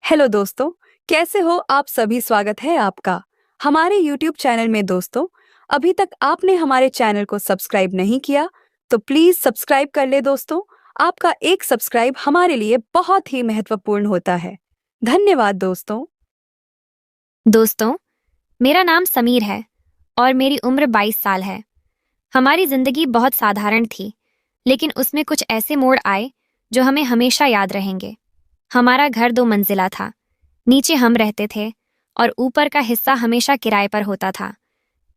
Hello दोस्तों, कैसे हो आप सभी। स्वागत है आपका हमारे यूट्यूब चैनल में। दोस्तों, अभी तक आपने हमारे चैनल को सब्सक्राइब नहीं किया तो प्लीज सब्सक्राइब कर ले। दोस्तों, आपका एक सब्सक्राइब हमारे लिए बहुत ही महत्वपूर्ण होता है। धन्यवाद दोस्तों। दोस्तों, मेरा नाम समीर है और मेरी उम्र 22 साल है। हमारी जिंदगी बहुत साधारण थी, लेकिन उसमें कुछ ऐसे मोड़ आए जो हमें हमेशा याद रहेंगे। हमारा घर 2 मंजिला था। नीचे हम रहते थे और ऊपर का हिस्सा हमेशा किराए पर होता था।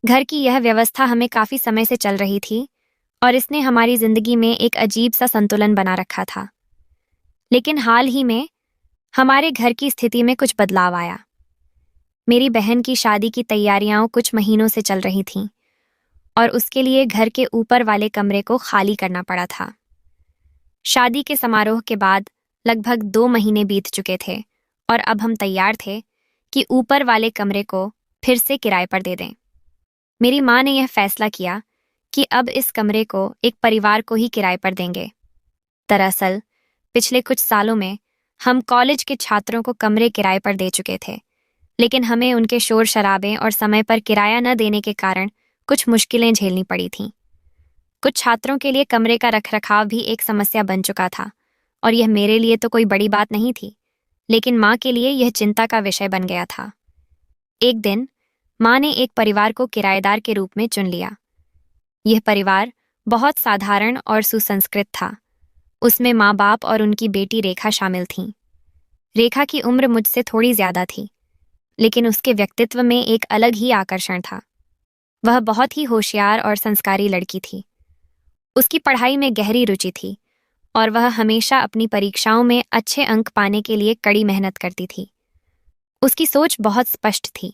घर की यह व्यवस्था हमें काफी समय से चल रही थी और इसने हमारी जिंदगी में एक अजीब सा संतुलन बना रखा था। लेकिन हाल ही में हमारे घर की स्थिति में कुछ बदलाव आया। मेरी बहन की शादी की तैयारियां कुछ महीनों से चल रही थीं और उसके लिए घर के ऊपर वाले कमरे को खाली करना पड़ा था। शादी के समारोह के बाद लगभग 2 महीने बीत चुके थे और अब हम तैयार थे कि ऊपर वाले कमरे को फिर से किराए पर दे दें। मेरी माँ ने यह फैसला किया कि अब इस कमरे को एक परिवार को ही किराए पर देंगे। दरअसल पिछले कुछ सालों में हम कॉलेज के छात्रों को कमरे किराए पर दे चुके थे, लेकिन हमें उनके शोर शराबे और समय पर किराया न देने के कारण कुछ मुश्किलें झेलनी पड़ी थीं। कुछ छात्रों के लिए कमरे का रखरखाव भी एक समस्या बन चुका था और यह मेरे लिए तो कोई बड़ी बात नहीं थी, लेकिन माँ के लिए यह चिंता का विषय बन गया था। एक दिन माँ ने एक परिवार को किराएदार के रूप में चुन लिया। यह परिवार बहुत साधारण और सुसंस्कृत था। उसमें माँ बाप और उनकी बेटी रेखा शामिल थीं। रेखा की उम्र मुझसे थोड़ी ज्यादा थी, लेकिन उसके व्यक्तित्व में एक अलग ही आकर्षण था। वह बहुत ही होशियार और संस्कारी लड़की थी। उसकी पढ़ाई में गहरी रुचि थी और वह हमेशा अपनी परीक्षाओं में अच्छे अंक पाने के लिए कड़ी मेहनत करती थी। उसकी सोच बहुत स्पष्ट थी।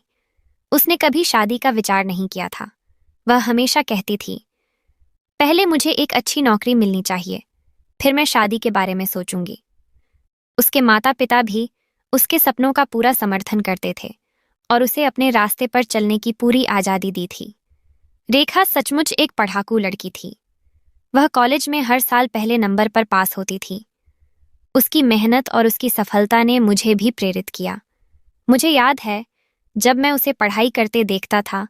उसने कभी शादी का विचार नहीं किया था। वह हमेशा कहती थी, पहले मुझे एक अच्छी नौकरी मिलनी चाहिए, फिर मैं शादी के बारे में सोचूंगी। उसके माता पिता भी उसके सपनों का पूरा समर्थन करते थे और उसे अपने रास्ते पर चलने की पूरी आजादी दी थी। रेखा सचमुच एक पढ़ाकू लड़की थी। वह कॉलेज में हर साल पहले नंबर पर पास होती थी। उसकी मेहनत और उसकी सफलता ने मुझे भी प्रेरित किया। मुझे याद है, जब मैं उसे पढ़ाई करते देखता था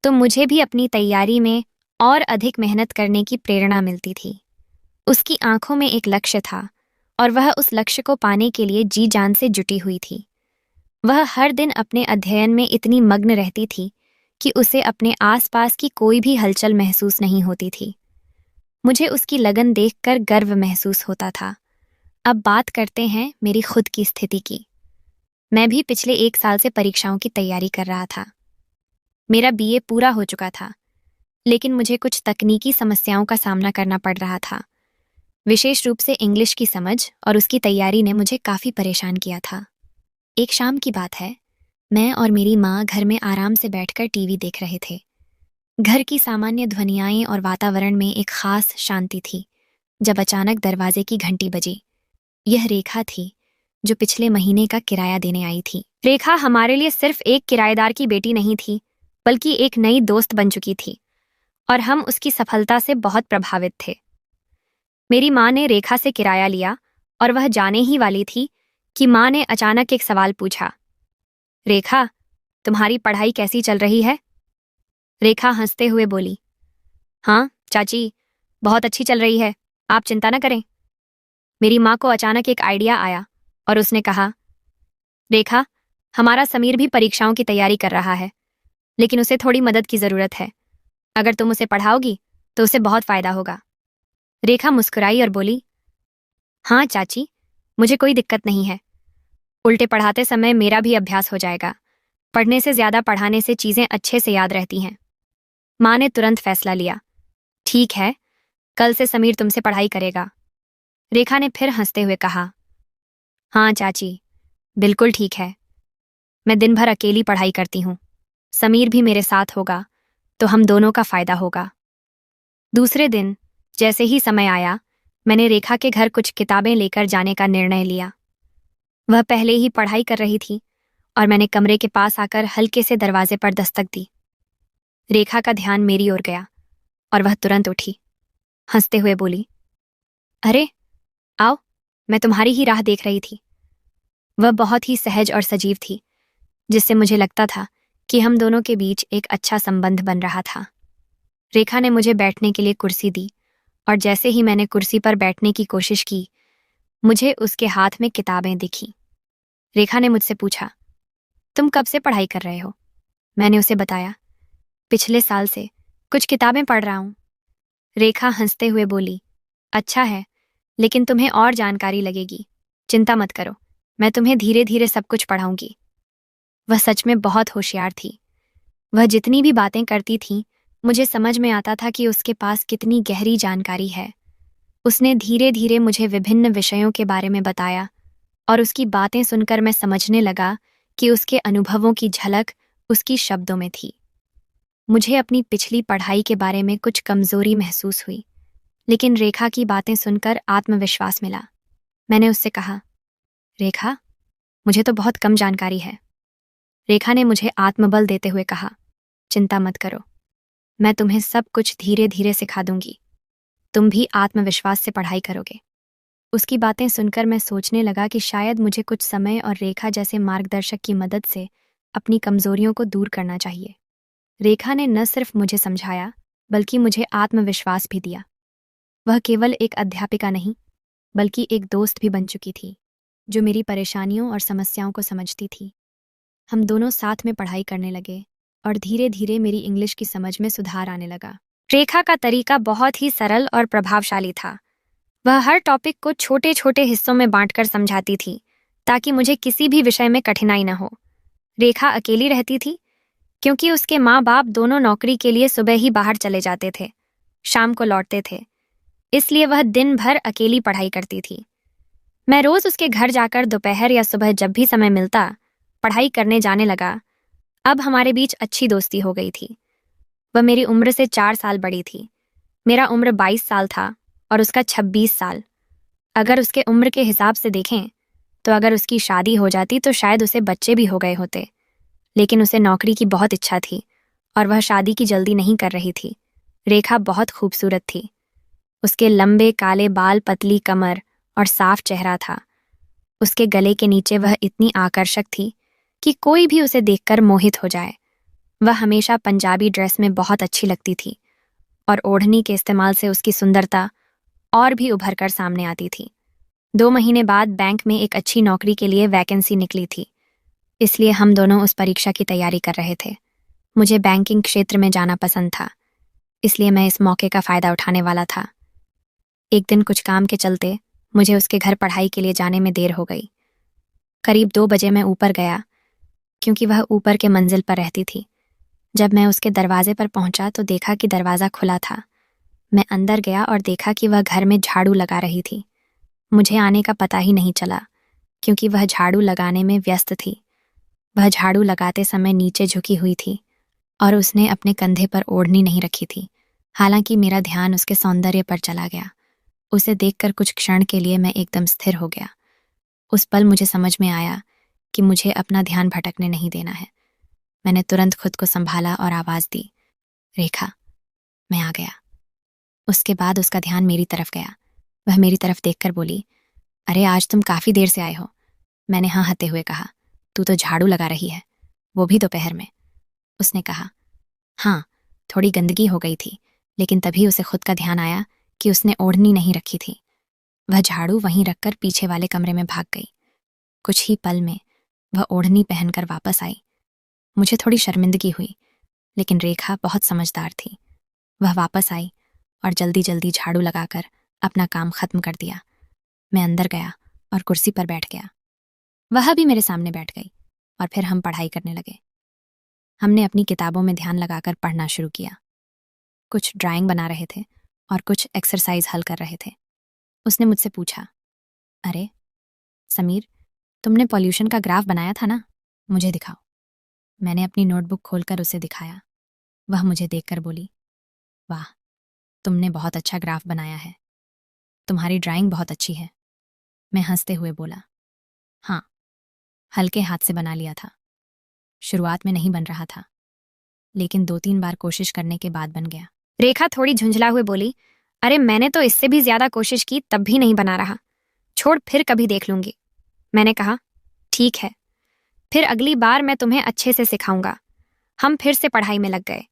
तो मुझे भी अपनी तैयारी में और अधिक मेहनत करने की प्रेरणा मिलती थी। उसकी आंखों में एक लक्ष्य था और वह उस लक्ष्य को पाने के लिए जी जान से जुटी हुई थी। वह हर दिन अपने अध्ययन में इतनी मग्न रहती थी कि उसे अपने आसपास की कोई भी हलचल महसूस नहीं होती थी। मुझे उसकी लगन देखकर गर्व महसूस होता था। अब बात करते हैं मेरी खुद की स्थिति की। मैं भी पिछले 1 साल से परीक्षाओं की तैयारी कर रहा था। मेरा बीए पूरा हो चुका था, लेकिन मुझे कुछ तकनीकी समस्याओं का सामना करना पड़ रहा था। विशेष रूप से इंग्लिश की समझ और उसकी तैयारी ने मुझे काफी परेशान किया था। एक शाम की बात है, मैं और मेरी माँ घर में आराम से बैठकर टीवी देख रहे थे। घर की सामान्य ध्वनियाएं और वातावरण में एक खास शांति थी, जब अचानक दरवाजे की घंटी बजी। यह रेखा थी, जो पिछले महीने का किराया देने आई थी। रेखा हमारे लिए सिर्फ एक किराएदार की बेटी नहीं थी, बल्कि एक नई दोस्त बन चुकी थी और हम उसकी सफलता से बहुत प्रभावित थे। मेरी माँ ने रेखा से किराया लिया और वह जाने ही वाली थी कि माँ ने अचानक एक सवाल पूछा, रेखा, तुम्हारी पढ़ाई कैसी चल रही है? रेखा हंसते हुए बोली, हाँ चाची, बहुत अच्छी चल रही है, आप चिंता न करें। मेरी माँ को अचानक एक आइडिया आया और उसने कहा, रेखा, हमारा समीर भी परीक्षाओं की तैयारी कर रहा है, लेकिन उसे थोड़ी मदद की जरूरत है। अगर तुम उसे पढ़ाओगी तो उसे बहुत फायदा होगा। रेखा मुस्कुराई और बोली, हाँ चाची, मुझे कोई दिक्कत नहीं है। उल्टे पढ़ाते समय मेरा भी अभ्यास हो जाएगा। पढ़ने से ज्यादा पढ़ाने से चीजें अच्छे से याद रहती हैं। माँ ने तुरंत फैसला लिया, ठीक है, कल से समीर तुमसे पढ़ाई करेगा। रेखा ने फिर हंसते हुए कहा, हाँ चाची, बिल्कुल ठीक है। मैं दिन भर अकेली पढ़ाई करती हूँ। समीर भी मेरे साथ होगा तो हम दोनों का फायदा होगा। दूसरे दिन जैसे ही समय आया, मैंने रेखा के घर कुछ किताबें लेकर जाने का निर्णय लिया। वह पहले ही पढ़ाई कर रही थी और मैंने कमरे के पास आकर हल्के से दरवाजे पर दस्तक दी। रेखा का ध्यान मेरी ओर गया और वह तुरंत उठी, हंसते हुए बोली, अरे आओ, मैं तुम्हारी ही राह देख रही थी। वह बहुत ही सहज और सजीव थी, जिससे मुझे लगता था कि हम दोनों के बीच एक अच्छा संबंध बन रहा था। रेखा ने मुझे बैठने के लिए कुर्सी दी और जैसे ही मैंने कुर्सी पर बैठने की कोशिश की, मुझे उसके हाथ में किताबें दिखीं। रेखा ने मुझसे पूछा, तुम कब से पढ़ाई कर रहे हो? मैंने उसे बताया, पिछले साल से कुछ किताबें पढ़ रहा हूं। रेखा हंसते हुए बोली, अच्छा है, लेकिन तुम्हें और जानकारी लगेगी। चिंता मत करो, मैं तुम्हें धीरे धीरे सब कुछ पढ़ाऊंगी। वह सच में बहुत होशियार थी। वह जितनी भी बातें करती थी, मुझे समझ में आता था कि उसके पास कितनी गहरी जानकारी है। उसने धीरे धीरे मुझे विभिन्न विषयों के बारे में बताया और उसकी बातें सुनकर मैं समझने लगा कि उसके अनुभवों की झलक उसकी शब्दों में थी। मुझे अपनी पिछली पढ़ाई के बारे में कुछ कमजोरी महसूस हुई, लेकिन रेखा की बातें सुनकर आत्मविश्वास मिला। मैंने उससे कहा, रेखा, मुझे तो बहुत कम जानकारी है। रेखा ने मुझे आत्मबल देते हुए कहा, चिंता मत करो, मैं तुम्हें सब कुछ धीरे धीरे सिखा दूंगी। तुम भी आत्मविश्वास से पढ़ाई करोगे। उसकी बातें सुनकर मैं सोचने लगा कि शायद मुझे कुछ समय और रेखा जैसे मार्गदर्शक की मदद से अपनी कमजोरियों को दूर करना चाहिए। रेखा ने न सिर्फ मुझे समझाया, बल्कि मुझे आत्मविश्वास भी दिया। वह केवल एक अध्यापिका नहीं, बल्कि एक दोस्त भी बन चुकी थी, जो मेरी परेशानियों और समस्याओं को समझती थी। हम दोनों साथ में पढ़ाई करने लगे और धीरे धीरे मेरी इंग्लिश की समझ में सुधार आने लगा। रेखा का तरीका बहुत ही सरल और प्रभावशाली था। वह हर टॉपिक को छोटे छोटे हिस्सों में बांटकर समझाती थी, ताकि मुझे किसी भी विषय में कठिनाई न हो। रेखा अकेली रहती थी, क्योंकि उसके माँ बाप दोनों नौकरी के लिए सुबह ही बाहर चले जाते थे, शाम को लौटते थे। इसलिए वह दिन भर अकेली पढ़ाई करती थी। मैं रोज उसके घर जाकर दोपहर या सुबह जब भी समय मिलता, पढ़ाई करने जाने लगा। अब हमारे बीच अच्छी दोस्ती हो गई थी। वह मेरी उम्र से 4 साल बड़ी थी। मेरा उम्र 22 साल था और उसका 26 साल। अगर उसके उम्र के हिसाब से देखें, तो अगर उसकी शादी हो जाती तो शायद उसे बच्चे भी हो गए होते। लेकिन उसे नौकरी की बहुत इच्छा थी और वह शादी की जल्दी नहीं कर रही थी। रेखा बहुत खूबसूरत थी। उसके लंबे काले बाल, पतली कमर और साफ चेहरा था। उसके गले के नीचे वह इतनी आकर्षक थी कि कोई भी उसे देखकर मोहित हो जाए। वह हमेशा पंजाबी ड्रेस में बहुत अच्छी लगती थी और ओढ़नी के इस्तेमाल से उसकी सुंदरता और भी उभर कर सामने आती थी। 2 महीने बाद बैंक में एक अच्छी नौकरी के लिए वैकेंसी निकली थी, इसलिए हम दोनों उस परीक्षा की तैयारी कर रहे थे। मुझे बैंकिंग क्षेत्र में जाना पसंद था, इसलिए मैं इस मौके का फायदा उठाने वाला था। एक दिन कुछ काम के चलते मुझे उसके घर पढ़ाई के लिए जाने में देर हो गई। करीब 2 बजे मैं ऊपर गया, क्योंकि वह ऊपर के मंजिल पर रहती थी। जब मैं उसके दरवाजे पर पहुंचा तो देखा कि दरवाज़ा खुला था। मैं अंदर गया और देखा कि वह घर में झाड़ू लगा रही थी। मुझे आने का पता ही नहीं चला, क्योंकि वह झाड़ू लगाने में व्यस्त थी। वह झाड़ू लगाते समय नीचे झुकी हुई थी और उसने अपने कंधे पर ओढ़नी नहीं रखी थी। हालांकि मेरा ध्यान उसके सौंदर्य पर चला गया। उसे देखकर कुछ क्षण के लिए मैं एकदम स्थिर हो गया। उस पल मुझे समझ में आया कि मुझे अपना ध्यान भटकने नहीं देना है। मैंने तुरंत खुद को संभाला और आवाज दी, रेखा, मैं आ गया। उसके बाद उसका ध्यान मेरी तरफ गया। वह मेरी तरफ देखकर बोली, अरे आज तुम काफी देर से आए हो। मैंने हाँ हते हुए कहा, तू तो झाड़ू लगा रही है, वो भी दोपहर में। उसने कहा, हाँ, थोड़ी गंदगी हो गई थी, लेकिन तभी उसे खुद का ध्यान आया कि उसने ओढ़नी नहीं रखी थी। वह झाड़ू वहीं रखकर पीछे वाले कमरे में भाग गई। कुछ ही पल में वह ओढ़नी पहनकर वापस आई। मुझे थोड़ी शर्मिंदगी हुई, लेकिन रेखा बहुत समझदार थी। वह वापस आई और जल्दी जल्दी झाड़ू लगाकर अपना काम खत्म कर दिया। मैं अंदर गया और कुर्सी पर बैठ गया। वह भी मेरे सामने बैठ गई और फिर हम पढ़ाई करने लगे। हमने अपनी किताबों में ध्यान लगाकर पढ़ना शुरू किया। कुछ ड्राइंग बना रहे थे और कुछ एक्सरसाइज हल कर रहे थे। उसने मुझसे पूछा, अरे समीर, तुमने पॉल्यूशन का ग्राफ बनाया था ना, मुझे दिखाओ। मैंने अपनी नोटबुक खोलकर उसे दिखाया। वह मुझे देखकर बोली, वाह, तुमने बहुत अच्छा ग्राफ बनाया है, तुम्हारी ड्राइंग बहुत अच्छी है। मैं हंसते हुए बोला, हाँ, हल्के हाथ से बना लिया था। शुरुआत में नहीं बन रहा था, लेकिन 2-3 बार कोशिश करने के बाद बन गया। रेखा थोड़ी झुंझला हुए बोली, अरे मैंने तो इससे भी ज्यादा कोशिश की, तब भी नहीं बना रहा। छोड़, फिर कभी देख लूंगी। मैंने कहा, ठीक है, फिर अगली बार मैं तुम्हें अच्छे से सिखाऊंगा। हम फिर से पढ़ाई में लग गए।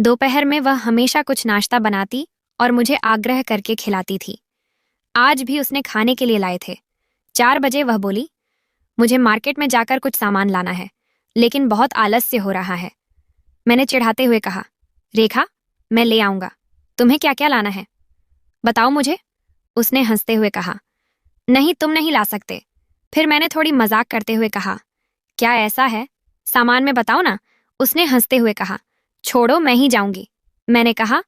दोपहर में वह हमेशा कुछ नाश्ता बनाती और मुझे आग्रह करके खिलाती थी। आज भी उसने खाने के लिए लाए थे। 4 बजे वह बोली, मुझे मार्केट में जाकर कुछ सामान लाना है, लेकिन बहुत आलस्य हो रहा है। मैंने चिढ़ाते हुए कहा, रेखा, मैं ले आऊंगा। तुम्हें क्या क्या लाना है, बताओ मुझे। उसने हंसते हुए कहा, नहीं, तुम नहीं ला सकते। फिर मैंने थोड़ी मजाक करते हुए कहा, क्या ऐसा है, सामान में बताओ ना। उसने हंसते हुए कहा, छोड़ो, मैं ही जाऊंगी। मैंने कहा,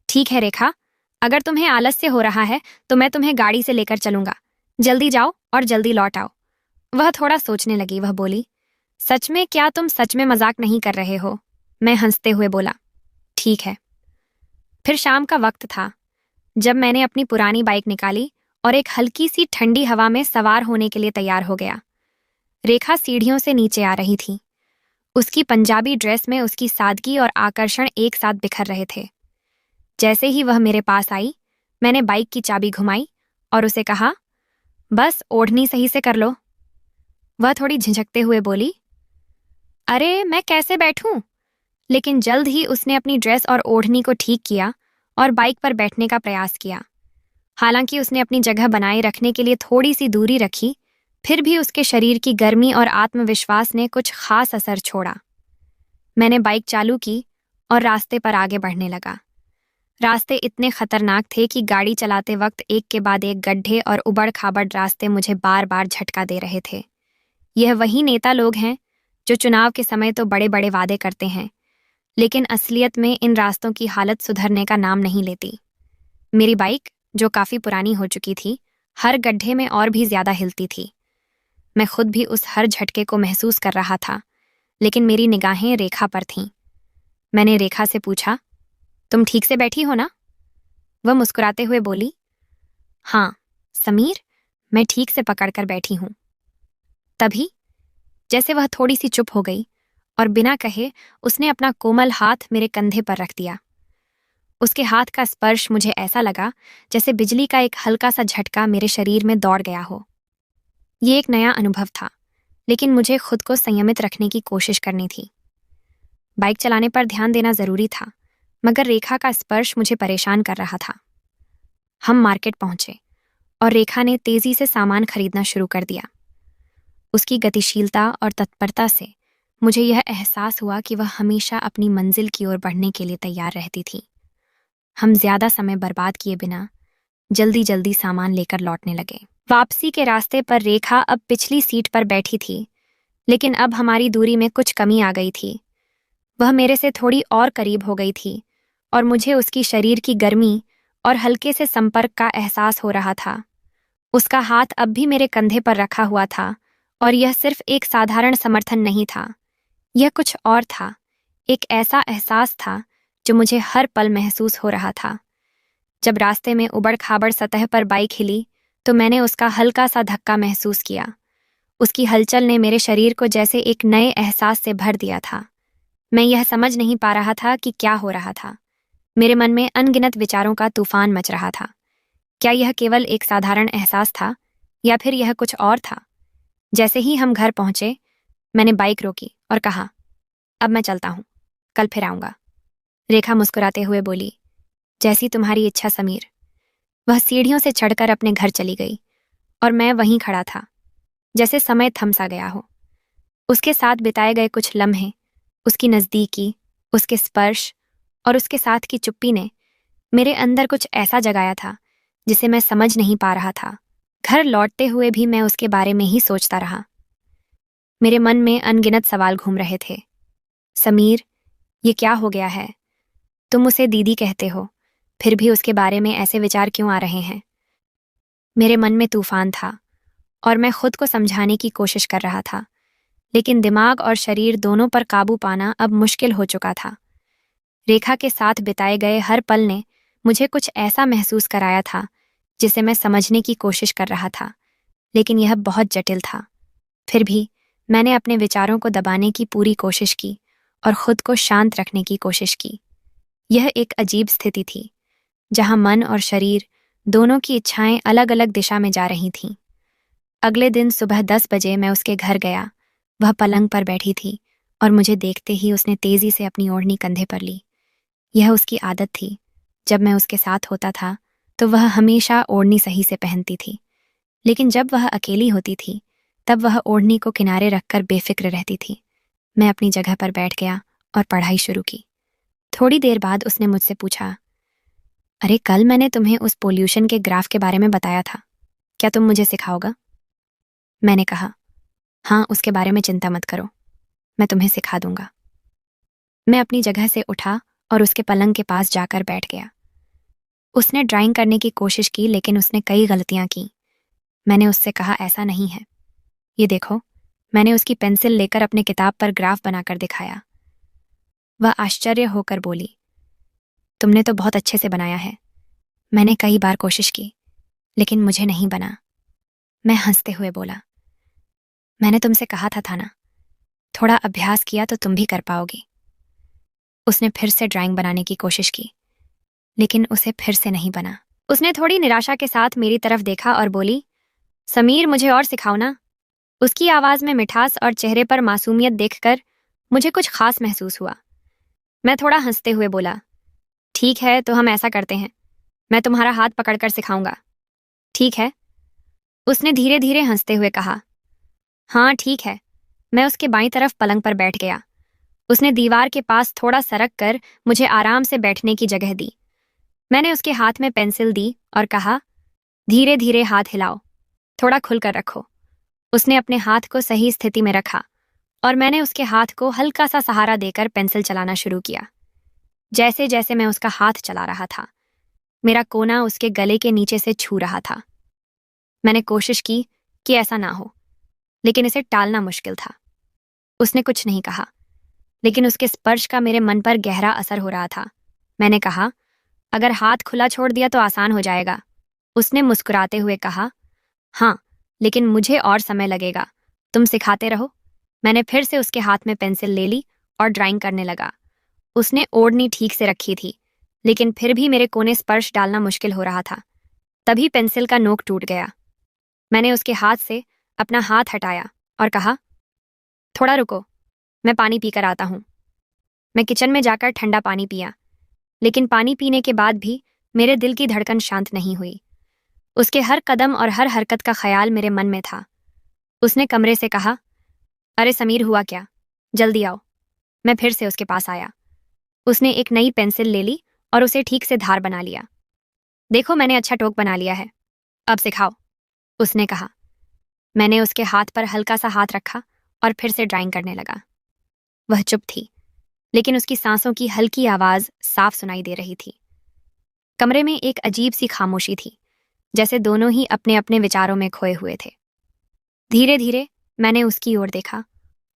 ठीक है रेखा, अगर तुम्हें आलस्य हो रहा है तो मैं तुम्हें गाड़ी से लेकर चलूंगा। जल्दी जाओ और जल्दी लौट आओ। वह थोड़ा सोचने लगी। वह बोली, सच में? क्या तुम सच में मजाक नहीं कर रहे हो? मैं हंसते हुए बोला, ठीक है। फिर शाम का वक्त था जब मैंने अपनी पुरानी बाइक निकाली और एक हल्की सी ठंडी हवा में सवार होने के लिए तैयार हो गया। रेखा सीढ़ियों से नीचे आ रही थी। उसकी पंजाबी ड्रेस में उसकी सादगी और आकर्षण एक साथ बिखर रहे थे। जैसे ही वह मेरे पास आई, मैंने बाइक की चाबी घुमाई और उसे कहा, बस ओढ़नी सही से कर लो। वह थोड़ी झिझकते हुए बोली, अरे मैं कैसे बैठूं? लेकिन जल्द ही उसने अपनी ड्रेस और ओढ़नी को ठीक किया और बाइक पर बैठने का प्रयास किया। हालांकि उसने अपनी जगह बनाए रखने के लिए थोड़ी सी दूरी रखी, फिर भी उसके शरीर की गर्मी और आत्मविश्वास ने कुछ खास असर छोड़ा। मैंने बाइक चालू की और रास्ते पर आगे बढ़ने लगा। रास्ते इतने खतरनाक थे कि गाड़ी चलाते वक्त एक के बाद एक गड्ढे और उबड़-खाबड़ रास्ते मुझे बार बार झटका दे रहे थे। यह वही नेता लोग हैं जो चुनाव के समय तो बड़े बड़े वादे करते हैं, लेकिन असलियत में इन रास्तों की हालत सुधरने का नाम नहीं लेती। मेरी बाइक, जो काफी पुरानी हो चुकी थी, हर गड्ढे में और भी ज्यादा हिलती थी। मैं खुद भी उस हर झटके को महसूस कर रहा था, लेकिन मेरी निगाहें रेखा पर थीं। मैंने रेखा से पूछा, तुम ठीक से बैठी हो ना? वह मुस्कुराते हुए बोली, हाँ समीर, मैं ठीक से पकड़कर बैठी हूं। तभी जैसे वह थोड़ी सी चुप हो गई और बिना कहे उसने अपना कोमल हाथ मेरे कंधे पर रख दिया। उसके हाथ का स्पर्श मुझे ऐसा लगा जैसे बिजली का एक हल्का सा झटका मेरे शरीर में दौड़ गया हो। ये एक नया अनुभव था, लेकिन मुझे खुद को संयमित रखने की कोशिश करनी थी। बाइक चलाने पर ध्यान देना जरूरी था, मगर रेखा का स्पर्श मुझे परेशान कर रहा था। हम मार्केट पहुंचे और रेखा ने तेजी से सामान खरीदना शुरू कर दिया। उसकी गतिशीलता और तत्परता से मुझे यह एहसास हुआ कि वह हमेशा अपनी मंजिल की ओर बढ़ने के लिए तैयार रहती थी। हम ज्यादा समय बर्बाद किए बिना जल्दी जल्दी सामान लेकर लौटने लगे। वापसी के रास्ते पर रेखा अब पिछली सीट पर बैठी थी, लेकिन अब हमारी दूरी में कुछ कमी आ गई थी। वह मेरे से थोड़ी और करीब हो गई थी और मुझे उसकी शरीर की गर्मी और हल्के से संपर्क का एहसास हो रहा था। उसका हाथ अब भी मेरे कंधे पर रखा हुआ था और यह सिर्फ एक साधारण समर्थन नहीं था, यह कुछ और था। एक ऐसा एहसास था जो मुझे हर पल महसूस हो रहा था। जब रास्ते में उबड़-खाबड़ सतह पर बाइक हिली तो मैंने उसका हल्का सा धक्का महसूस किया। उसकी हलचल ने मेरे शरीर को जैसे एक नए एहसास से भर दिया था। मैं यह समझ नहीं पा रहा था कि क्या हो रहा था। मेरे मन में अनगिनत विचारों का तूफान मच रहा था। क्या यह केवल एक साधारण एहसास था या फिर यह कुछ और था? जैसे ही हम घर पहुंचे, मैंने बाइक रोकी और कहा, अब मैं चलता हूं, कल फिर आऊंगा। रेखा मुस्कुराते हुए बोली, जैसी तुम्हारी इच्छा समीर। वह सीढ़ियों से चढ़कर अपने घर चली गई और मैं वहीं खड़ा था, जैसे समय थम सा गया हो। उसके साथ बिताए गए कुछ लम्हे, उसकी नज़दीकी, उसके स्पर्श और उसके साथ की चुप्पी ने मेरे अंदर कुछ ऐसा जगाया था जिसे मैं समझ नहीं पा रहा था। घर लौटते हुए भी मैं उसके बारे में ही सोचता रहा। मेरे मन में अनगिनत सवाल घूम रहे थे। समीर, ये क्या हो गया है? तुम उसे दीदी कहते हो, फिर भी उसके बारे में ऐसे विचार क्यों आ रहे हैं? मेरे मन में तूफान था और मैं खुद को समझाने की कोशिश कर रहा था, लेकिन दिमाग और शरीर दोनों पर काबू पाना अब मुश्किल हो चुका था। रेखा के साथ बिताए गए हर पल ने मुझे कुछ ऐसा महसूस कराया था जिसे मैं समझने की कोशिश कर रहा था, लेकिन यह बहुत जटिल था। फिर भी मैंने अपने विचारों को दबाने की पूरी कोशिश की और खुद को शांत रखने की कोशिश की। यह एक अजीब स्थिति थी जहां मन और शरीर दोनों की इच्छाएं अलग अलग दिशा में जा रही थीं। अगले दिन सुबह 10 बजे मैं उसके घर गया। वह पलंग पर बैठी थी और मुझे देखते ही उसने तेजी से अपनी ओढ़नी कंधे पर ली। यह उसकी आदत थी। जब मैं उसके साथ होता था तो वह हमेशा ओढ़नी सही से पहनती थी, लेकिन जब वह अकेली होती थी तब वह ओढ़नी को किनारे रखकर बेफिक्र रहती थी। मैं अपनी जगह पर बैठ गया और पढ़ाई शुरू की। थोड़ी देर बाद उसने मुझसे पूछा, अरे कल मैंने तुम्हें उस पोल्यूशन के ग्राफ के बारे में बताया था, क्या तुम मुझे सिखाओगा? मैंने कहा, हाँ, उसके बारे में चिंता मत करो, मैं तुम्हें सिखा दूंगा। मैं अपनी जगह से उठा और उसके पलंग के पास जाकर बैठ गया। उसने ड्राइंग करने की कोशिश की, लेकिन उसने कई गलतियां की। मैंने उससे कहा, ऐसा नहीं है, ये देखो। मैंने उसकी पेंसिल लेकर अपने किताब पर ग्राफ बनाकर दिखाया। वह आश्चर्य होकर बोली, तुमने तो बहुत अच्छे से बनाया है। मैंने कई बार कोशिश की, लेकिन मुझे नहीं बना। मैं हंसते हुए बोला, मैंने तुमसे कहा था ना, थोड़ा अभ्यास किया तो तुम भी कर पाओगी। उसने फिर से ड्राइंग बनाने की कोशिश की, लेकिन उसे फिर से नहीं बना। उसने थोड़ी निराशा के साथ मेरी तरफ देखा और बोली, समीर, मुझे और सिखाओ ना। उसकी आवाज में मिठास और चेहरे पर मासूमियत देखकर मुझे कुछ खास महसूस हुआ। मैं थोड़ा हंसते हुए बोला, ठीक है, तो हम ऐसा करते हैं, मैं तुम्हारा हाथ पकड़कर सिखाऊंगा, ठीक है? उसने धीरे धीरे हंसते हुए कहा, हाँ ठीक है। मैं उसके बाईं तरफ पलंग पर बैठ गया। उसने दीवार के पास थोड़ा सरक कर मुझे आराम से बैठने की जगह दी। मैंने उसके हाथ में पेंसिल दी और कहा, धीरे धीरे हाथ हिलाओ, थोड़ा खुलकर रखो। उसने अपने हाथ को सही स्थिति में रखा और मैंने उसके हाथ को हल्का सा सहारा देकर पेंसिल चलाना शुरू किया। जैसे जैसे मैं उसका हाथ चला रहा था, मेरा कोना उसके गले के नीचे से छू रहा था। मैंने कोशिश की कि ऐसा ना हो, लेकिन इसे टालना मुश्किल था। उसने कुछ नहीं कहा, लेकिन उसके स्पर्श का मेरे मन पर गहरा असर हो रहा था। मैंने कहा, अगर हाथ खुला छोड़ दिया तो आसान हो जाएगा। उसने मुस्कुराते हुए कहा, हाँ, लेकिन मुझे और समय लगेगा, तुम सिखाते रहो। मैंने फिर से उसके हाथ में पेंसिल ले ली और ड्राइंग करने लगा। उसने ओढ़नी ठीक से रखी थी, लेकिन फिर भी मेरे कोने स्पर्श डालना मुश्किल हो रहा था। तभी पेंसिल का नोक टूट गया। मैंने उसके हाथ से अपना हाथ हटाया और कहा, थोड़ा रुको, मैं पानी पीकर आता हूं। मैं किचन में जाकर ठंडा पानी पिया, लेकिन पानी पीने के बाद भी मेरे दिल की धड़कन शांत नहीं हुई। उसके हर कदम और हर हरकत का ख्याल मेरे मन में था। उसने कमरे से कहा, अरे समीर, हुआ क्या? जल्दी आओ। मैं फिर से उसके पास आया। उसने एक नई पेंसिल ले ली और उसे ठीक से धार बना लिया। देखो, मैंने अच्छा टोक बना लिया है, अब सिखाओ, उसने कहा। मैंने उसके हाथ पर हल्का सा हाथ रखा और फिर से ड्राइंग करने लगा। वह चुप थी, लेकिन उसकी सांसों की हल्की आवाज साफ सुनाई दे रही थी। कमरे में एक अजीब सी खामोशी थी, जैसे दोनों ही अपने अपने विचारों में खोए हुए थे। धीरे धीरे मैंने उसकी ओर देखा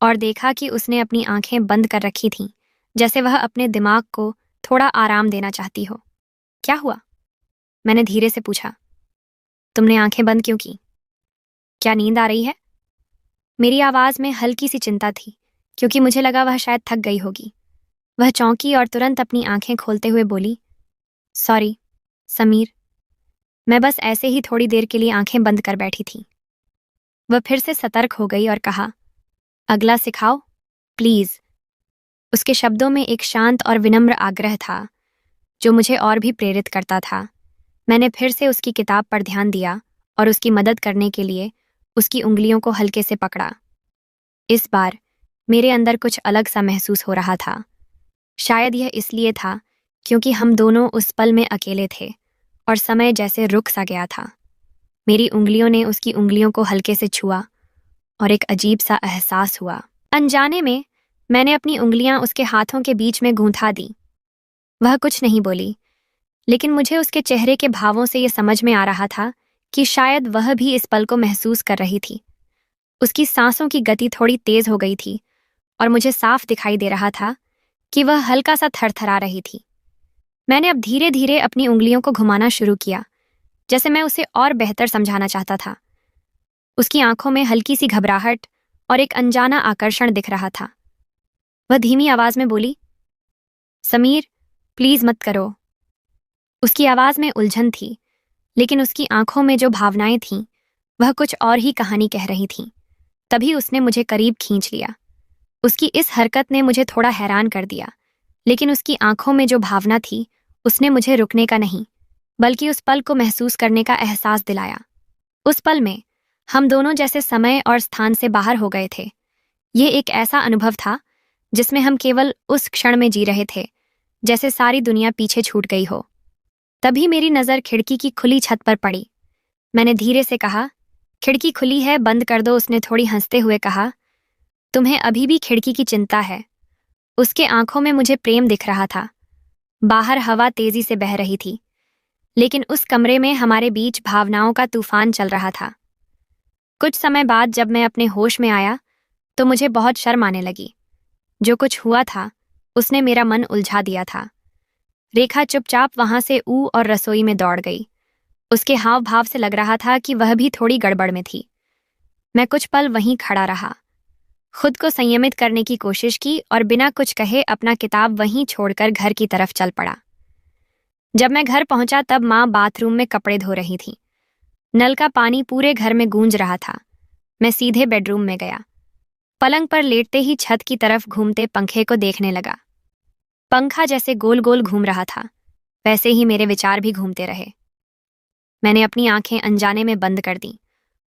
और देखा कि उसने अपनी आंखें बंद कर रखी थीं, जैसे वह अपने दिमाग को थोड़ा आराम देना चाहती हो। क्या हुआ? मैंने धीरे से पूछा। तुमने आंखें बंद क्यों की? क्या नींद आ रही है? मेरी आवाज में हल्की सी चिंता थी, क्योंकि मुझे लगा वह शायद थक गई होगी। वह चौंकी और तुरंत अपनी आंखें खोलते हुए बोली, सॉरी समीर, मैं बस ऐसे ही थोड़ी देर के लिए आंखें बंद कर बैठी थी। वह फिर से सतर्क हो गई और कहा, अगला सिखाओ प्लीज। उसके शब्दों में एक शांत और विनम्र आग्रह था, जो मुझे और भी प्रेरित करता था। मैंने फिर से उसकी किताब पर ध्यान दिया और उसकी मदद करने के लिए उसकी उंगलियों को हल्के से पकड़ा। इस बार मेरे अंदर कुछ अलग सा महसूस हो रहा था। शायद यह इसलिए था क्योंकि हम दोनों उस पल में अकेले थे और समय जैसे रुक सा गया था। मेरी उंगलियों ने उसकी उंगलियों को हल्के से छुआ और एक अजीब सा एहसास हुआ। अनजाने में मैंने अपनी उंगलियां उसके हाथों के बीच में गूंथा दी। वह कुछ नहीं बोली, लेकिन मुझे उसके चेहरे के भावों से यह समझ में आ रहा था कि शायद वह भी इस पल को महसूस कर रही थी। उसकी सांसों की गति थोड़ी तेज हो गई थी और मुझे साफ दिखाई दे रहा था कि वह हल्का सा थरथरा रही थी। मैंने अब धीरे धीरे अपनी उंगलियों को घुमाना शुरू किया, जैसे मैं उसे और बेहतर समझाना चाहता था। उसकी आंखों में हल्की सी घबराहट और एक अनजाना आकर्षण दिख रहा था। वह धीमी आवाज में बोली, समीर, प्लीज मत करो। उसकी आवाज में उलझन थी, लेकिन उसकी आंखों में जो भावनाएं थीं वह कुछ और ही कहानी कह रही थी। तभी उसने मुझे करीब खींच लिया। उसकी इस हरकत ने मुझे थोड़ा हैरान कर दिया, लेकिन उसकी आंखों में जो भावना थी उसने मुझे रुकने का नहीं, बल्कि उस पल को महसूस करने का एहसास दिलाया। उस पल में हम दोनों जैसे समय और स्थान से बाहर हो गए थे। ये एक ऐसा अनुभव था जिसमें हम केवल उस क्षण में जी रहे थे, जैसे सारी दुनिया पीछे छूट गई हो। तभी मेरी नज़र खिड़की की खुली छत पर पड़ी। मैंने धीरे से कहा, खिड़की खुली है, बंद कर दो। उसने थोड़ी हंसते हुए कहा, तुम्हें अभी भी खिड़की की चिंता है। उसके आंखों में मुझे प्रेम दिख रहा था। बाहर हवा तेजी से बह रही थी, लेकिन उस कमरे में हमारे बीच भावनाओं का तूफान चल रहा था। कुछ समय बाद जब मैं अपने होश में आया तो मुझे बहुत शर्म आने लगी। जो कुछ हुआ था उसने मेरा मन उलझा दिया था। रेखा चुपचाप वहां से और रसोई में दौड़ गई। उसके हाव भाव से लग रहा था कि वह भी थोड़ी गड़बड़ में थी। मैं कुछ पल वहीं खड़ा रहा, खुद को संयमित करने की कोशिश की और बिना कुछ कहे अपना किताब वहीं छोड़कर घर की तरफ चल पड़ा। जब मैं घर पहुंचा तब माँ बाथरूम में कपड़े धो रही थी। नल का पानी पूरे घर में गूंज रहा था। मैं सीधे बेडरूम में गया। पलंग पर लेटते ही छत की तरफ घूमते पंखे को देखने लगा। पंखा जैसे गोल गोल घूम रहा था, वैसे ही मेरे विचार भी घूमते रहे। मैंने अपनी आंखें अनजाने में बंद कर दी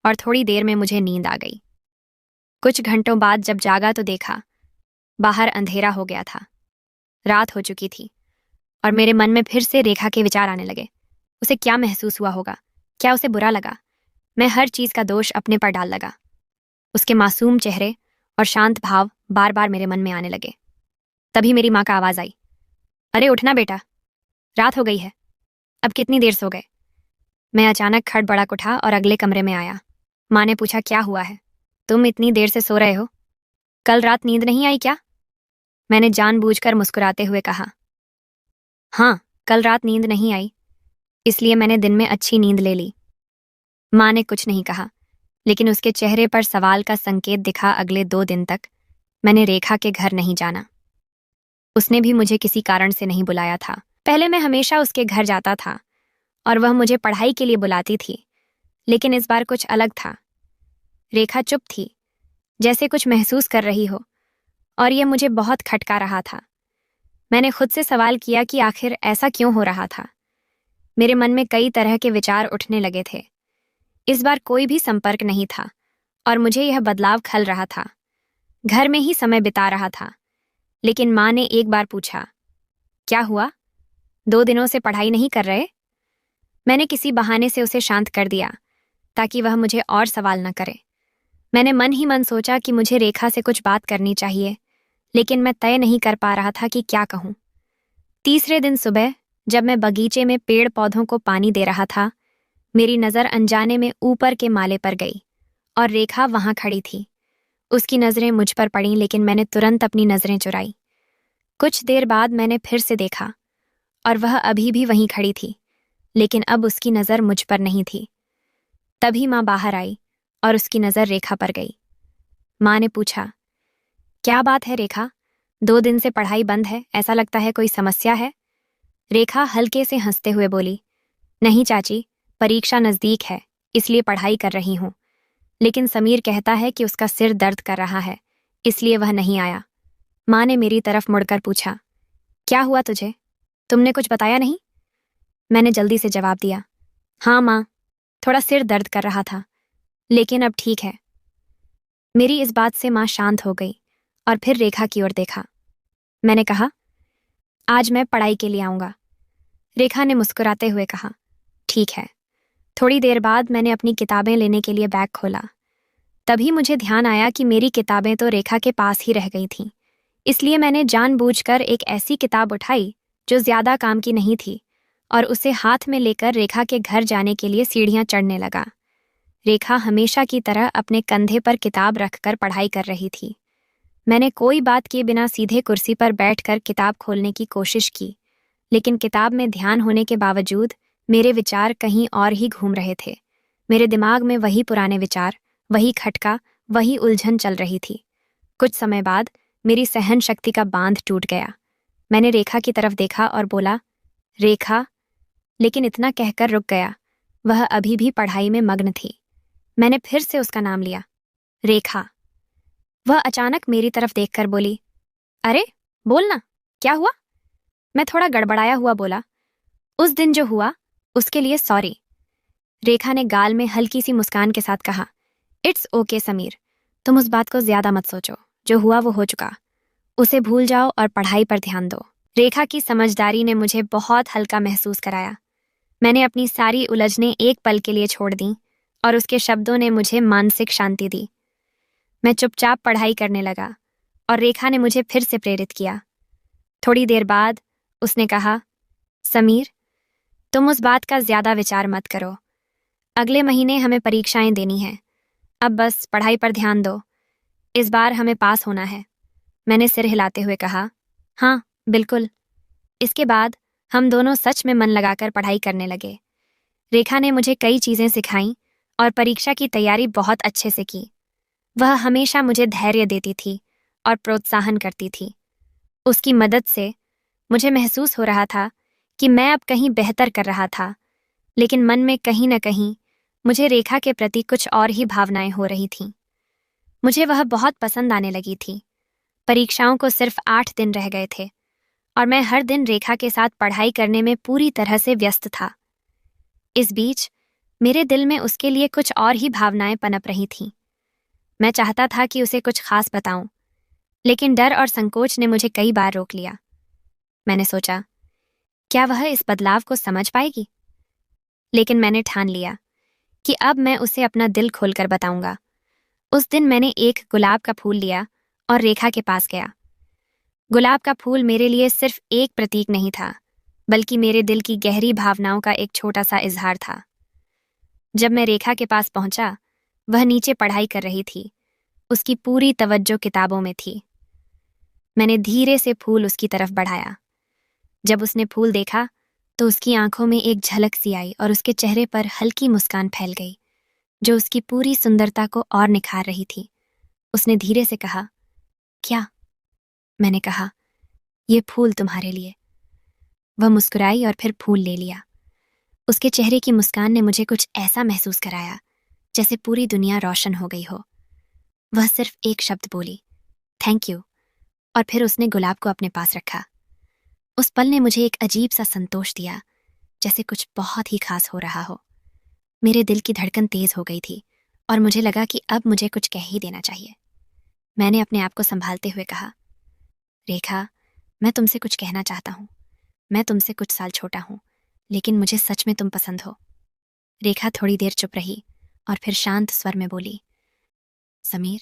और थोड़ी देर में मुझे नींद आ गई। कुछ घंटों बाद जब जागा तो देखा बाहर अंधेरा हो गया था। रात हो चुकी थी और मेरे मन में फिर से रेखा के विचार आने लगे। उसे क्या महसूस हुआ होगा? क्या उसे बुरा लगा? मैं हर चीज का दोष अपने पर डाल लगा। उसके मासूम चेहरे और शांत भाव बार बार मेरे मन में आने लगे। तभी मेरी माँ का आवाज आई, अरे उठना बेटा, रात हो गई है, अब कितनी देर सो गए? मैं अचानक खड़बड़ाक उठा और अगले कमरे में आया। माँ ने पूछा, क्या हुआ है? तुम इतनी देर से सो रहे हो? कल रात नींद नहीं आई क्या? मैंने जानबूझकर मुस्कुराते हुए कहा, हाँ, कल रात नींद नहीं आई, इसलिए मैंने दिन में अच्छी नींद ले ली। माँ ने कुछ नहीं कहा, लेकिन उसके चेहरे पर सवाल का संकेत दिखा। अगले 2 दिन तक मैंने रेखा के घर नहीं जाना। उसने भी मुझे किसी कारण से नहीं बुलाया था। पहले मैं हमेशा उसके घर जाता था और वह मुझे पढ़ाई के लिए बुलाती थी, लेकिन इस बार कुछ अलग था। रेखा चुप थी, जैसे कुछ महसूस कर रही हो, और यह मुझे बहुत खटका रहा था। मैंने खुद से सवाल किया कि आखिर ऐसा क्यों हो रहा था। मेरे मन में कई तरह के विचार उठने लगे थे। इस बार कोई भी संपर्क नहीं था और मुझे यह बदलाव खल रहा था। घर में ही समय बिता रहा था, लेकिन माँ ने एक बार पूछा, क्या हुआ? 2 दिनों से पढ़ाई नहीं कर रहे? मैंने किसी बहाने से उसे शांत कर दिया ताकि वह मुझे और सवाल न करे। मैंने मन ही मन सोचा कि मुझे रेखा से कुछ बात करनी चाहिए, लेकिन मैं तय नहीं कर पा रहा था कि क्या कहूं। तीसरे दिन सुबह जब मैं बगीचे में पेड़ पौधों को पानी दे रहा था, मेरी नज़र अनजाने में ऊपर के माले पर गई और रेखा वहां खड़ी थी। उसकी नज़रें मुझ पर पड़ीं, लेकिन मैंने तुरंत अपनी नज़रें चुराई। कुछ देर बाद मैंने फिर से देखा और वह अभी भी वहीं खड़ी थी, लेकिन अब उसकी नज़र मुझ पर नहीं थी। तभी माँ बाहर आई और उसकी नज़र रेखा पर गई। माँ ने पूछा, क्या बात है रेखा? 2 दिन से पढ़ाई बंद है, ऐसा लगता है कोई समस्या है? रेखा हल्के से हंसते हुए बोली, नहीं चाची, परीक्षा नज़दीक है इसलिए पढ़ाई कर रही हूँ, लेकिन समीर कहता है कि उसका सिर दर्द कर रहा है, इसलिए वह नहीं आया। माँ ने मेरी तरफ मुड़कर पूछा, क्या हुआ तुझे? तुमने कुछ बताया नहीं? मैंने जल्दी से जवाब दिया, हाँ माँ, थोड़ा सिर दर्द कर रहा था, लेकिन अब ठीक है। मेरी इस बात से माँ शांत हो गई और फिर रेखा की ओर देखा। मैंने कहा, आज मैं पढ़ाई के लिए आऊँगा। रेखा ने मुस्कुराते हुए कहा, ठीक है। थोड़ी देर बाद मैंने अपनी किताबें लेने के लिए बैग खोला। तभी मुझे ध्यान आया कि मेरी किताबें तो रेखा के पास ही रह गई थीं, इसलिए मैंने जानबूझकर एक ऐसी किताब उठाई जो ज्यादा काम की नहीं थी और उसे हाथ में लेकर रेखा के घर जाने के लिए सीढ़ियां चढ़ने लगा। रेखा हमेशा की तरह अपने कंधे पर किताब रखकर पढ़ाई कर रही थी। मैंने कोई बात किए बिना सीधे कुर्सी पर बैठकर किताब खोलने की कोशिश की, लेकिन किताब में ध्यान होने के बावजूद मेरे विचार कहीं और ही घूम रहे थे। मेरे दिमाग में वही पुराने विचार, वही खटका, वही उलझन चल रही थी। कुछ समय बाद मेरी सहन शक्ति का बांध टूट गया। मैंने रेखा की तरफ देखा और बोला, रेखा, लेकिन इतना कहकर रुक गया। वह अभी भी पढ़ाई में मग्न थी। मैंने फिर से उसका नाम लिया, रेखा। वह अचानक मेरी तरफ देखकर बोली, अरे बोल ना, क्या हुआ? मैं थोड़ा गड़बड़ाया हुआ बोला, उस दिन जो हुआ उसके लिए सॉरी। रेखा ने गाल में हल्की सी मुस्कान के साथ कहा, इट्स ओके समीर, तुम उस बात को ज्यादा मत सोचो, जो हुआ वो हो चुका, उसे भूल जाओ और पढ़ाई पर ध्यान दो। रेखा की समझदारी ने मुझे बहुत हल्का महसूस कराया। मैंने अपनी सारी उलझनें एक पल के लिए छोड़ दी और उसके शब्दों ने मुझे मानसिक शांति दी। मैं चुपचाप पढ़ाई करने लगा और रेखा ने मुझे फिर से प्रेरित किया। थोड़ी देर बाद उसने कहा, समीर, तुम उस बात का ज्यादा विचार मत करो, अगले महीने हमें परीक्षाएं देनी हैं, अब बस पढ़ाई पर ध्यान दो, इस बार हमें पास होना है। मैंने सिर हिलाते हुए कहा, हाँ बिल्कुल। इसके बाद हम दोनों सच में मन लगाकर पढ़ाई करने लगे। रेखा ने मुझे कई चीजें सिखाईं और परीक्षा की तैयारी बहुत अच्छे से की। वह हमेशा मुझे धैर्य देती थी और प्रोत्साहन करती थी। उसकी मदद से मुझे महसूस हो रहा था कि मैं अब कहीं बेहतर कर रहा था, लेकिन मन में कहीं न कहीं मुझे रेखा के प्रति कुछ और ही भावनाएं हो रही थीं। मुझे वह बहुत पसंद आने लगी थी। परीक्षाओं को सिर्फ 8 दिन रह गए थे और मैं हर दिन रेखा के साथ पढ़ाई करने में पूरी तरह से व्यस्त था। इस बीच मेरे दिल में उसके लिए कुछ और ही भावनाएं पनप रही थीं। मैं चाहता था कि उसे कुछ खास बताऊं, लेकिन डर और संकोच ने मुझे कई बार रोक लिया। मैंने सोचा, क्या वह इस बदलाव को समझ पाएगी? लेकिन मैंने ठान लिया कि अब मैं उसे अपना दिल खोलकर बताऊंगा। उस दिन मैंने एक गुलाब का फूल लिया और रेखा के पास गया। गुलाब का फूल मेरे लिए सिर्फ एक प्रतीक नहीं था, बल्कि मेरे दिल की गहरी भावनाओं का एक छोटा सा इजहार था। जब मैं रेखा के पास पहुंचा, वह नीचे पढ़ाई कर रही थी। उसकी पूरी तवज्जो किताबों में थी। मैंने धीरे से फूल उसकी तरफ बढ़ाया। जब उसने फूल देखा तो उसकी आंखों में एक झलक सी आई और उसके चेहरे पर हल्की मुस्कान फैल गई, जो उसकी पूरी सुंदरता को और निखार रही थी। उसने धीरे से कहा, क्या? मैंने कहा, ये फूल तुम्हारे लिए। वह मुस्कुराई और फिर फूल ले लिया। उसके चेहरे की मुस्कान ने मुझे कुछ ऐसा महसूस कराया जैसे पूरी दुनिया रोशन हो गई हो। वह सिर्फ एक शब्द बोली, थैंक यू, और फिर उसने गुलाब को अपने पास रखा। उस पल ने मुझे एक अजीब सा संतोष दिया, जैसे कुछ बहुत ही खास हो रहा हो। मेरे दिल की धड़कन तेज हो गई थी और मुझे लगा कि अब मुझे कुछ कह ही देना चाहिए। मैंने अपने आप को संभालते हुए कहा, रेखा, मैं तुमसे कुछ कहना चाहता हूँ। मैं तुमसे कुछ साल छोटा हूँ, लेकिन मुझे सच में तुम पसंद हो। रेखा थोड़ी देर चुप रही और फिर शांत स्वर में बोली, समीर,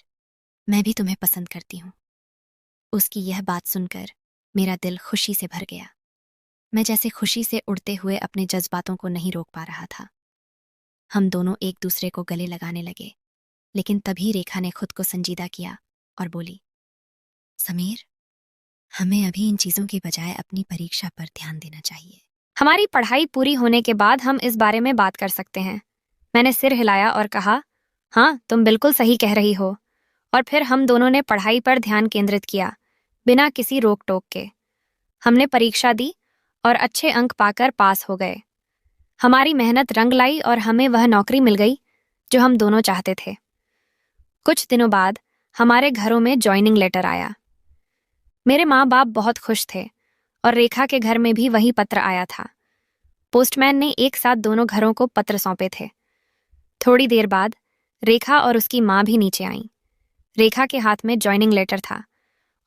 मैं भी तुम्हें पसंद करती हूँ। उसकी यह बात सुनकर मेरा दिल खुशी से भर गया। मैं जैसे खुशी से उड़ते हुए अपने जज्बातों को नहीं रोक पा रहा था। हम दोनों एक दूसरे को गले लगाने लगे, लेकिन तभी रेखा ने खुद को संजीदा किया और बोली, समीर, हमें अभी इन चीजों के बजाय अपनी परीक्षा पर ध्यान देना चाहिए। हमारी पढ़ाई पूरी होने के बाद हम इस बारे में बात कर सकते हैं। मैंने सिर हिलाया और कहा, हाँ तुम बिल्कुल सही कह रही हो। और फिर हम दोनों ने पढ़ाई पर ध्यान केंद्रित किया, बिना किसी रोक टोक के। हमने परीक्षा दी और अच्छे अंक पाकर पास हो गए। हमारी मेहनत रंग लाई और हमें वह नौकरी मिल गई जो हम दोनों चाहते थे। कुछ दिनों बाद हमारे घरों में जॉइनिंग लेटर आया। मेरे माँ बाप बहुत खुश थे और रेखा के घर में भी वही पत्र आया था। पोस्टमैन ने एक साथ दोनों घरों को पत्र सौंपे थे। थोड़ी देर बाद रेखा और उसकी माँ भी नीचे आईं। रेखा के हाथ में जॉइनिंग लेटर था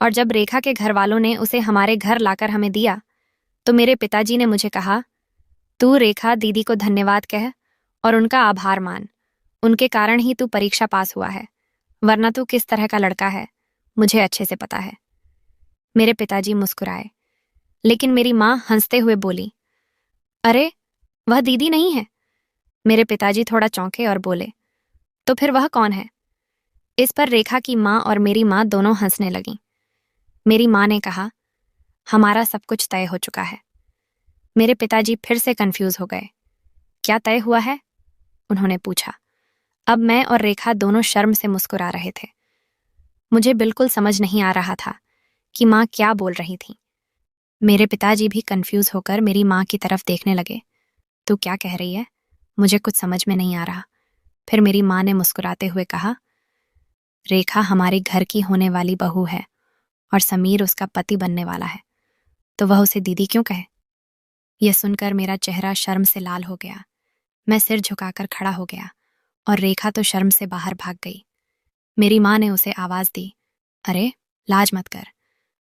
और जब रेखा के घर वालों ने उसे हमारे घर लाकर हमें दिया तो मेरे पिताजी ने मुझे कहा, तू रेखा दीदी को धन्यवाद कह और उनका आभार मान। उनके कारण ही तू परीक्षा पास हुआ है, वरना तू किस तरह का लड़का है मुझे अच्छे से पता है। मेरे पिताजी मुस्कुराए, लेकिन मेरी माँ हंसते हुए बोली, अरे वह दीदी नहीं है। मेरे पिताजी थोड़ा चौंके और बोले, तो फिर वह कौन है? इस पर रेखा की माँ और मेरी माँ दोनों हंसने लगीं। मेरी माँ ने कहा, हमारा सब कुछ तय हो चुका है। मेरे पिताजी फिर से कंफ्यूज हो गए। क्या तय हुआ है? उन्होंने पूछा। अब मैं और रेखा दोनों शर्म से मुस्कुरा रहे थे। मुझे बिल्कुल समझ नहीं आ रहा था कि माँ क्या बोल रही थी। मेरे पिताजी भी कंफ्यूज होकर मेरी माँ की तरफ देखने लगे। तू क्या कह रही है? मुझे कुछ समझ में नहीं आ रहा। फिर मेरी माँ ने मुस्कुराते हुए कहा, रेखा हमारे घर की होने वाली बहू है और समीर उसका पति बनने वाला है, तो वह उसे दीदी क्यों कहे? यह सुनकर मेरा चेहरा शर्म से लाल हो गया। मैं सिर झुकाकर खड़ा हो गया और रेखा तो शर्म से बाहर भाग गई। मेरी माँ ने उसे आवाज दी, अरे लाज मत कर,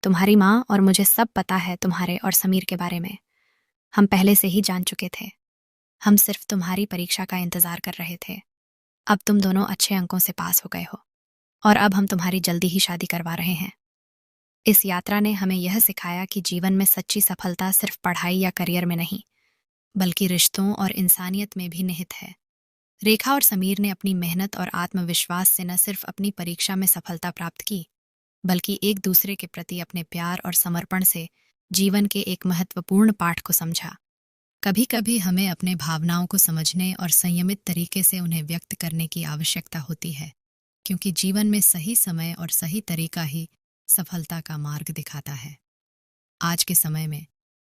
तुम्हारी माँ और मुझे सब पता है तुम्हारे और समीर के बारे में। हम पहले से ही जान चुके थे। हम सिर्फ तुम्हारी परीक्षा का इंतजार कर रहे थे। अब तुम दोनों अच्छे अंकों से पास हो गए हो और अब हम तुम्हारी जल्दी ही शादी करवा रहे हैं। इस यात्रा ने हमें यह सिखाया कि जीवन में सच्ची सफलता सिर्फ पढ़ाई या करियर में नहीं, बल्कि रिश्तों और इंसानियत में भी निहित है। रेखा और समीर ने अपनी मेहनत और आत्मविश्वास से न सिर्फ अपनी परीक्षा में सफलता प्राप्त की, बल्कि एक दूसरे के प्रति अपने प्यार और समर्पण से जीवन के एक महत्वपूर्ण पाठ को समझा। कभी कभी हमें अपने भावनाओं को समझने और संयमित तरीके से उन्हें व्यक्त करने की आवश्यकता होती है, क्योंकि जीवन में सही समय और सही तरीका ही सफलता का मार्ग दिखाता है। आज के समय में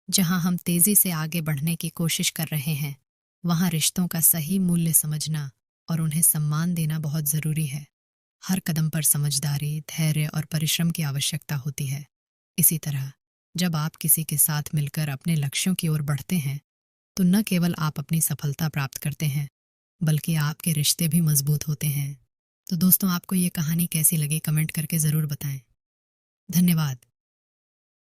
जहां हम तेजी से आगे बढ़ने की कोशिश कर रहे हैं, वहां रिश्तों का सही मूल्य समझना और उन्हें सम्मान देना बहुत जरूरी है। हर कदम पर समझदारी, धैर्य और परिश्रम की आवश्यकता होती है। इसी तरह जब आप किसी के साथ मिलकर अपने लक्ष्यों की ओर बढ़ते हैं, तो न केवल आप अपनी सफलता प्राप्त करते हैं, बल्कि आपके रिश्ते भी मजबूत होते हैं। तो दोस्तों, आपको ये कहानी कैसी लगी कमेंट करके ज़रूर बताएं। धन्यवाद।